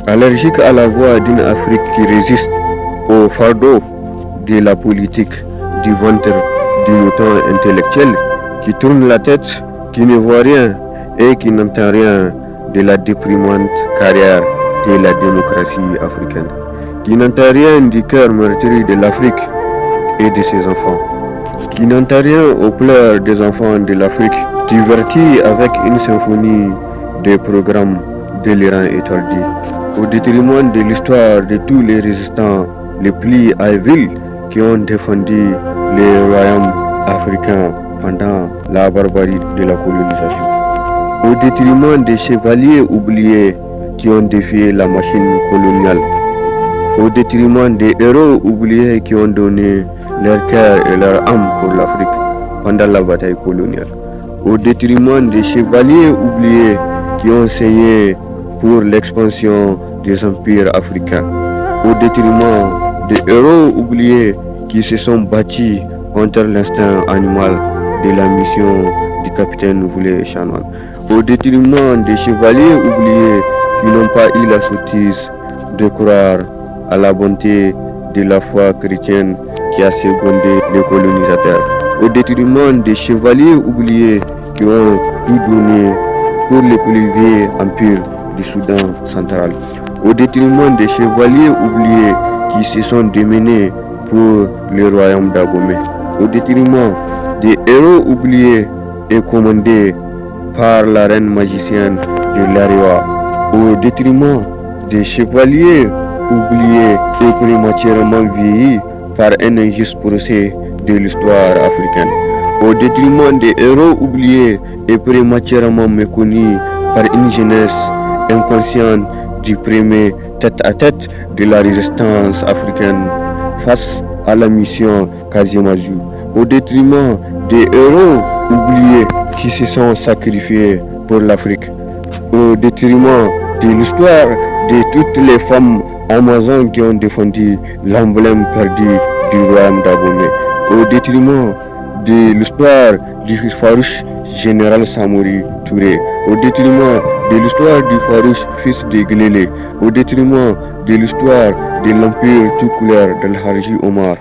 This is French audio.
Allergique à la voix d'une Afrique qui résiste au fardeau de la politique, du ventre, du mouton intellectuel, qui tourne la tête, qui ne voit rien et qui n'entend rien de la déprimante carrière de la démocratie africaine, qui n'entend rien du cœur meurtri de l'Afrique et de ses enfants, qui n'entend rien aux pleurs des enfants de l'Afrique, divertis avec une symphonie de programmes délirants et tordus, au détriment de l'histoire de tous les résistants les plus habiles qui ont défendu les royaumes africains pendant la barbarie de la colonisation, au détriment des chevaliers oubliés qui ont défié la machine coloniale, au détriment des héros oubliés qui ont donné leur cœur et leur âme pour l'Afrique pendant la bataille coloniale, au détriment des chevaliers oubliés qui ont saigné pour l'expansion des empires africains, au détriment des héros oubliés qui se sont battus contre l'instinct animal de la mission du capitaine Voulé Chanoine, au détriment des chevaliers oubliés qui n'ont pas eu la sottise de croire à la bonté de la foi chrétienne qui a secondé les colonisateurs, au détriment des chevaliers oubliés qui ont tout donné pour les plus vieux empires du Soudan central, au détriment des chevaliers oubliés qui se sont démenés pour le royaume d'Abomey, au détriment des héros oubliés et commandés par la reine magicienne de l'Ariwa, au détriment des chevaliers oubliés et prématurément vieillis par un injuste procès de l'histoire africaine, au détriment des héros oubliés et prématurément méconnus par une jeunesse inconsciente du premier tête-à-tête de la résistance africaine face à la mission Kazimazu, au détriment des héros oubliés qui se sont sacrifiés pour l'Afrique, au détriment de l'histoire de toutes les femmes amazones qui ont défendu l'emblème perdu du royaume d'Abomey, au détriment de l'histoire du farouche général Samori Touré, au détriment de l'histoire du farouche fils de Glélé, au détriment de l'histoire de l'empire tout couleur d'Al-Harji Omar.